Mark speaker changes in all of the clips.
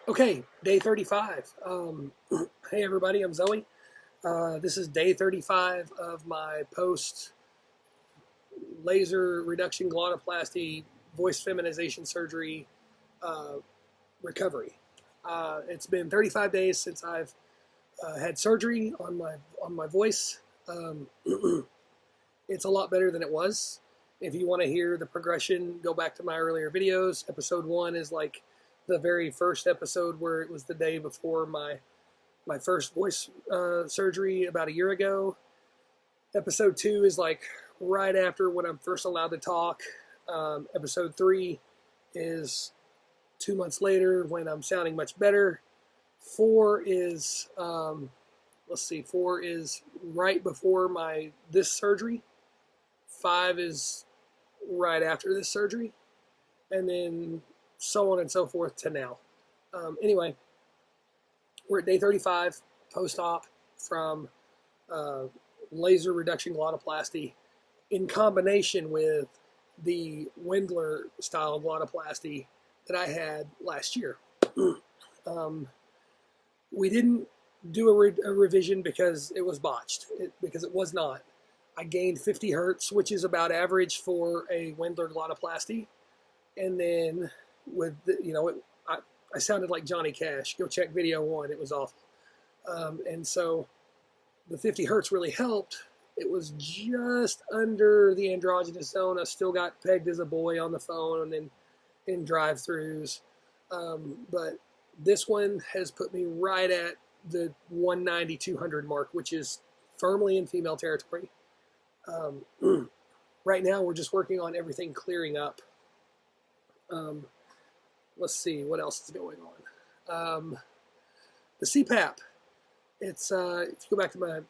Speaker 1: Okay, day 35. Hey everybody, I'm Zoe. This is day 35 of my post laser reduction glottoplasty voice feminization surgery uh, recovery. It's been 35 days since I've had surgery on my voice. Um, it's a lot better than it was. If you want to hear the progression, go back to my earlier videos. Episode 1 is like the very first episode where it was the day before my first voice surgery about a year ago. Episode 2 is like right after when I'm first allowed to talk. Episode 3 is 2 months later when I'm sounding much better. 4 is, let's see, 4 is right before this surgery. 5 is right after this surgery. And then so on and so forth to now. Anyway, we're at day 35 post-op from laser reduction glottoplasty in combination with the Wendler style glottoplasty that I had last year. We didn't do a revision because it was botched, because it was not. I gained 50 hertz, which is about average for a Wendler glottoplasty. And then with, I sounded like Johnny Cash. Go check video 1. It was awful. And so the 50 hertz really helped. It was just under the androgynous zone. I still got pegged as a boy on the phone and then in drive-thrus. But this one has put me right at the 190, 200 mark, which is firmly in female territory. Right now, we're just working on everything clearing up. Let's see what else is going on. The CPAP. It's if you go back to my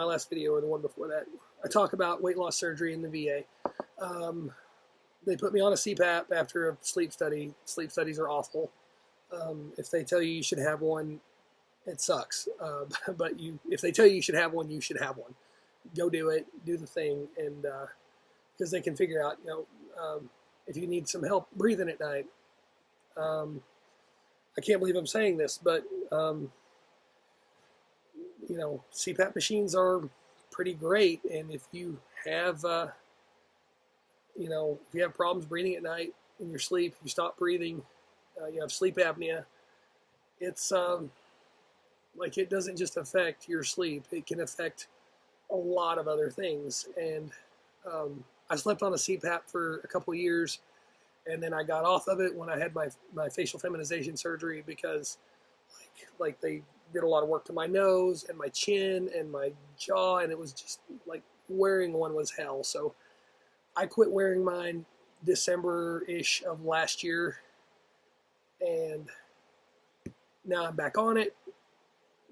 Speaker 1: last video or the one before that, I talk about weight loss surgery in the VA. They put me on a CPAP after a sleep study. Sleep studies are awful. If they tell you should have one, it sucks. But if they tell you should have one, you should have one. Go do it, do the thing, and because they can figure out, if you need some help breathing at night. I can't believe I'm saying this, but CPAP machines are pretty great, and if you have if you have problems breathing at night in your sleep, you stop breathing, you have sleep apnea, it's like it doesn't just affect your sleep, it can affect a lot of other things. And I slept on a CPAP for a couple of years, and then I got off of it when I had my facial feminization surgery because like they did a lot of work to my nose and my chin and my jaw, and it was just like wearing one was hell. So I quit wearing mine December-ish of last year, and now I'm back on it.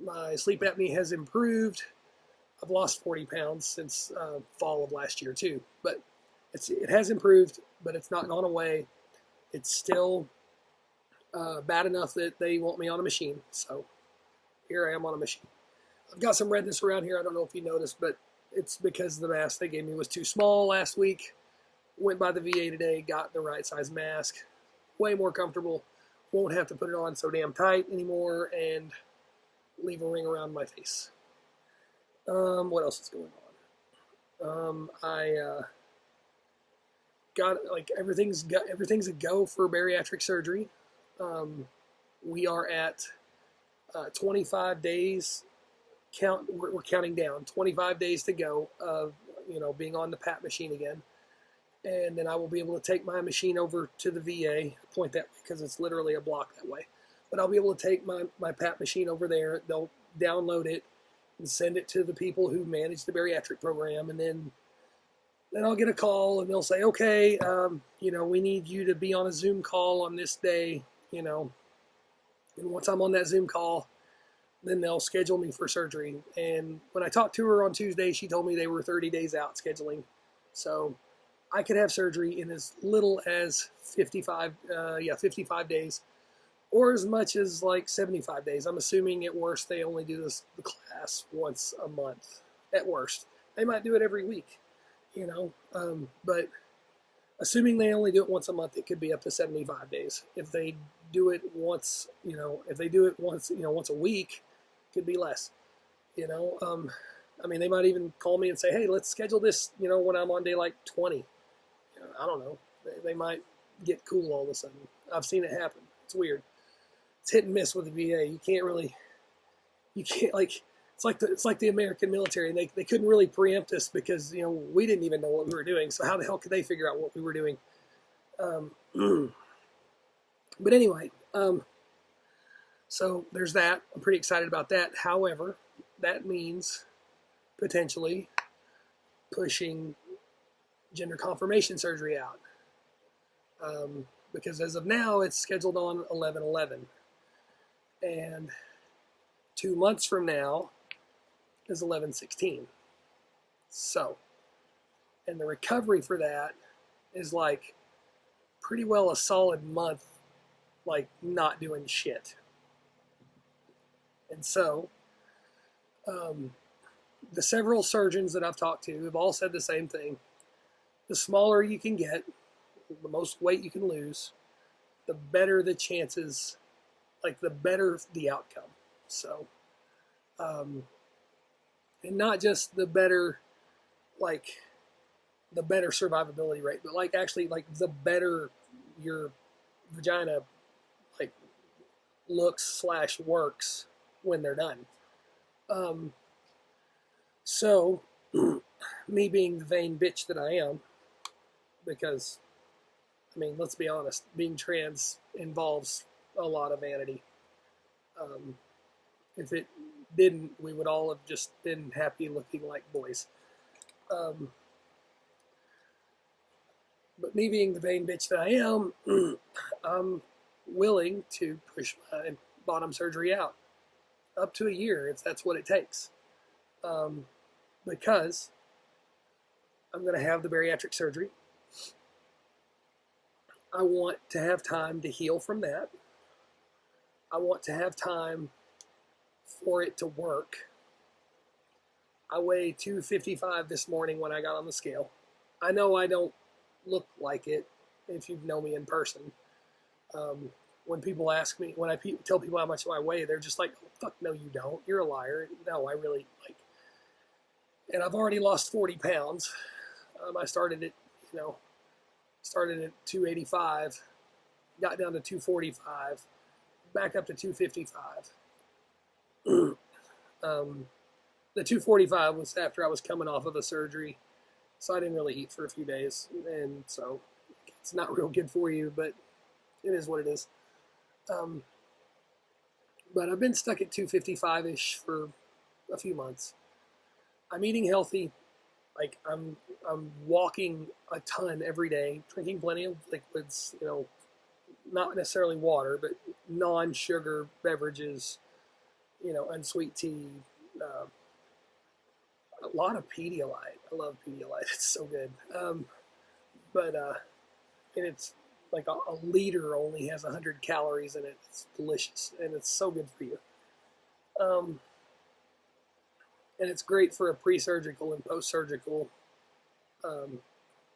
Speaker 1: My sleep apnea has improved. I've lost 40 pounds since fall of last year too, but it has improved, but it's not gone away. It's still bad enough that they want me on a machine, so here I am on a machine. I've got some redness around here. I don't know if you noticed, but it's because the mask they gave me was too small last week. Went by the VA today, got the right size mask. Way more comfortable. Won't have to put it on so damn tight anymore and leave a ring around my face. What else is going on? I got everything's a go for bariatric surgery. We are at 25 days. We're counting down. 25 days to go of being on the PAP machine again, and then I will be able to take my machine over to the VA. Point that way because it's literally a block that way. But I'll be able to take my PAP machine over there. They'll download it and send it to the people who manage the bariatric program, and then I'll get a call and they'll say, okay, we need you to be on a Zoom call on this day, and once I'm on that Zoom call, then they'll schedule me for surgery. And when I talked to her on Tuesday, she told me they were 30 days out scheduling. So I could have surgery in as little as 55 days, or as much as like 75 days. I'm assuming at worst they only do the class once a month. At worst. They might do it every week, but assuming they only do it once a month, it could be up to 75 days. If they do it once, if they do it once, once a week, it could be less. I mean, they might even call me and say, hey, let's schedule this, when I'm on day like 20. I don't know. They might get cool all of a sudden. I've seen it happen. It's weird. It's hit and miss with the VA. You can't like, it's like the American military. They couldn't really preempt us because, we didn't even know what we were doing. So how the hell could they figure out what we were doing? But anyway, so there's that. I'm pretty excited about that. However, that means potentially pushing gender confirmation surgery out. Because as of now, it's scheduled on 11/11. And 2 months from now is 11/16. So, and the recovery for that is like pretty well a solid month, like not doing shit. And so, the several surgeons that I've talked to have all said the same thing. The smaller you can get, the most weight you can lose, the better the chances, like the better the outcome. So, and not just the better, like the better survivability rate, but like actually like the better your vagina like looks / works when they're done. So me being the vain bitch that I am, because I mean, let's be honest, being trans involves a lot of vanity. If it didn't, we would all have just been happy looking like boys. But me being the vain bitch that I am, I'm willing to push my bottom surgery out up to a year if that's what it takes. Because I'm going to have the bariatric surgery. I want to have time to heal from that. I want to have time for it to work. I weigh 255 this morning when I got on the scale. I know I don't look like it if you know me in person. When people ask me, when I tell people how much I weigh, they're just like, oh, fuck no, you don't. You're a liar. No, I really like. And I've already lost 40 pounds. I started at 285, got down to 245, back up to 255. The 245 was after I was coming off of a surgery, so I didn't really eat for a few days, and so it's not real good for you, but it is what it is. But I've been stuck at 255-ish for a few months. I'm eating healthy. Like I'm walking a ton every day, drinking plenty of liquids, not necessarily water, but non-sugar beverages, unsweet tea, a lot of Pedialyte. I love Pedialyte. It's so good. And it's like a liter only has 100 calories in it. It's delicious, and it's so good for you. And it's great for a pre-surgical and post-surgical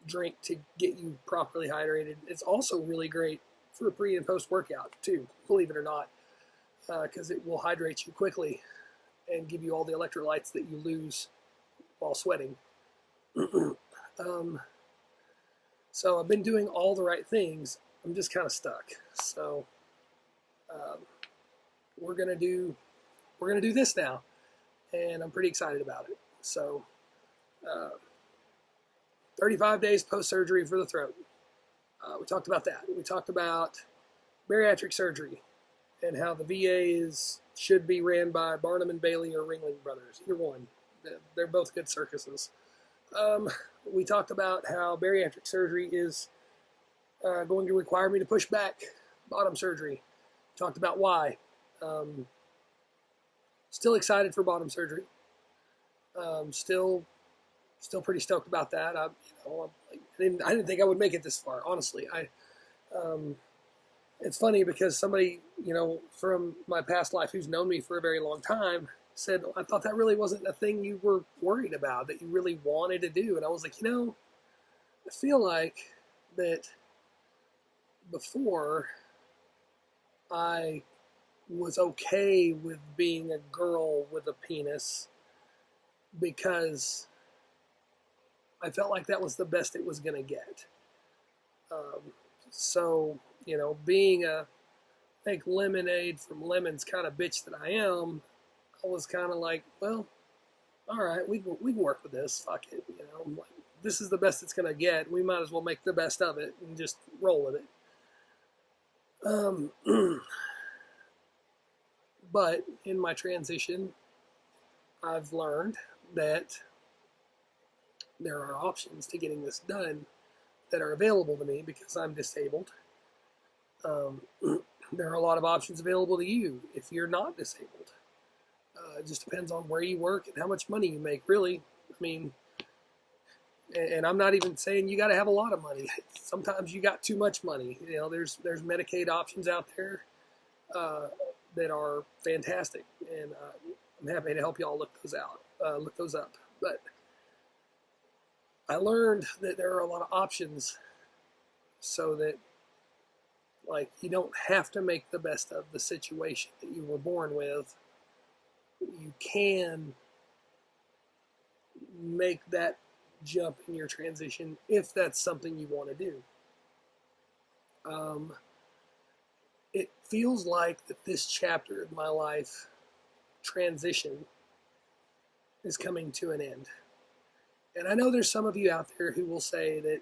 Speaker 1: drink to get you properly hydrated. It's also really great for a pre- and post-workout, too, believe it or not, because it will hydrate you quickly and give you all the electrolytes that you lose while sweating. So I've been doing all the right things. I'm just kind of stuck. So we're gonna do this now, and I'm pretty excited about it. So 35 days post-surgery for the throat. We talked about that. We talked about bariatric surgery and how the VA should be ran by Barnum and Bailey or Ringling Brothers, either one. They're both good circuses. We talked about how bariatric surgery is going to require me to push back bottom surgery. Talked about why. Still excited for bottom surgery. Still pretty stoked about that. I didn't think I would make it this far, honestly. It's funny because somebody, from my past life who's known me for a very long time said, I thought that really wasn't a thing you were worried about, that you really wanted to do. And I was like, I feel like that before I was okay with being a girl with a penis because I felt like that was the best it was going to get. Um, so, being a make lemonade from lemons kind of bitch that I am, I was kind of like, well, all right, we can work with this. Fuck it, Like, this is the best it's gonna get. We might as well make the best of it and just roll with it. But in my transition, I've learned that there are options to getting this done that are available to me because I'm disabled. There are a lot of options available to you if you're not disabled. It just depends on where you work and how much money you make, really. I mean, and I'm not even saying you got to have a lot of money. Sometimes you got too much money. There's Medicaid options out there that are fantastic, and I'm happy to help y'all look those up. But I learned that there are a lot of options, so that you don't have to make the best of the situation that you were born with. You can make that jump in your transition if that's something you want to do. It feels like that this chapter of my life, transition, is coming to an end. And I know there's some of you out there who will say that,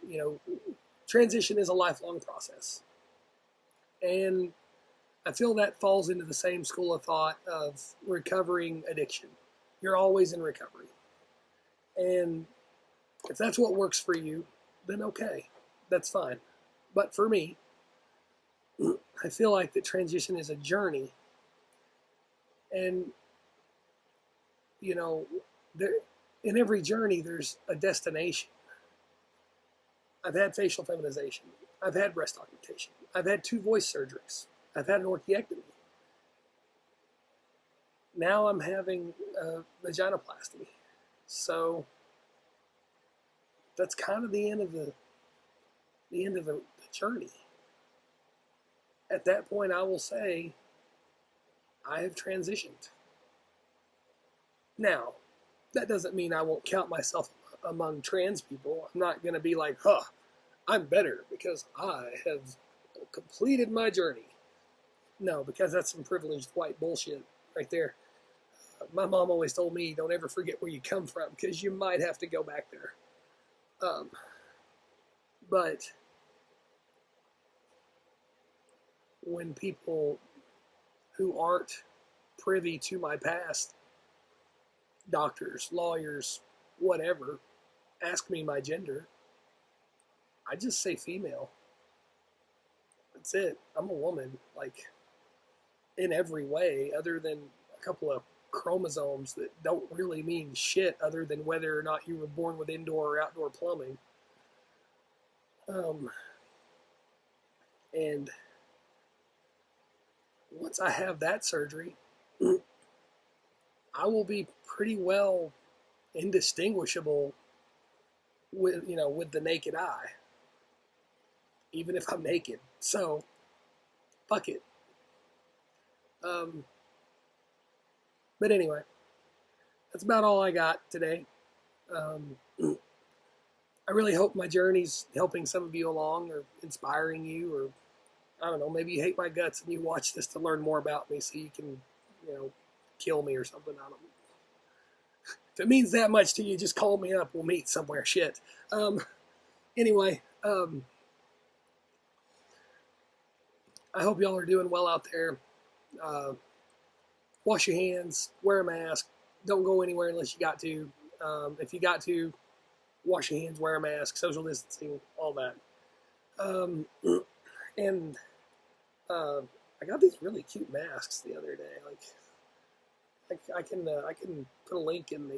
Speaker 1: transition is a lifelong process. And I feel that falls into the same school of thought of recovering addiction. You're always in recovery. And if that's what works for you, then okay, that's fine. But for me, I feel like the transition is a journey. And, there, in every journey, there's a destination. I've had facial feminization. I've had breast augmentation. I've had 2 voice surgeries. I've had an orchiectomy. Now I'm having a vaginoplasty. So that's kind of the end of the journey. At that point, I will say I have transitioned. Now, that doesn't mean I won't count myself among trans people. I'm not going to be like, I'm better because I have completed my journey. No, because that's some privileged white bullshit right there. My mom always told me, don't ever forget where you come from because you might have to go back there. But when people who aren't privy to my past, doctors, lawyers, whatever, ask me my gender, I just say female. That's it. I'm a woman, in every way, other than a couple of chromosomes that don't really mean shit other than whether or not you were born with indoor or outdoor plumbing. And once I have that surgery, I will be pretty well indistinguishable with the naked eye, even if I'm naked. So, fuck it. But anyway, that's about all I got today. I really hope my journey's helping some of you along or inspiring you, or I don't know, maybe you hate my guts and you watch this to learn more about me so you can, kill me or something. I don't know. If it means that much to you, just call me up. We'll meet somewhere. Shit. Anyway, I hope y'all are doing well out there. Wash your hands, wear a mask, don't go anywhere unless you got to. If you got to, wash your hands, wear a mask, social distancing, all that. And I got these really cute masks the other day. I can put a link in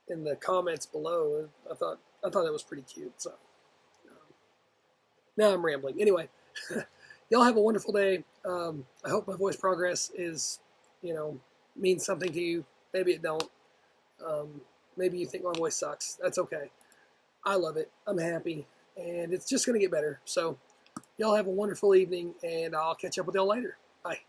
Speaker 1: the comments below. I thought that was pretty cute. So now I'm rambling. Anyway, y'all have a wonderful day. I hope my voice progress is, means something to you. Maybe it don't. Maybe you think my voice sucks. That's okay. I love it. I'm happy, and it's just gonna get better. So Y'all have a wonderful evening, and I'll catch up with y'all later. Bye.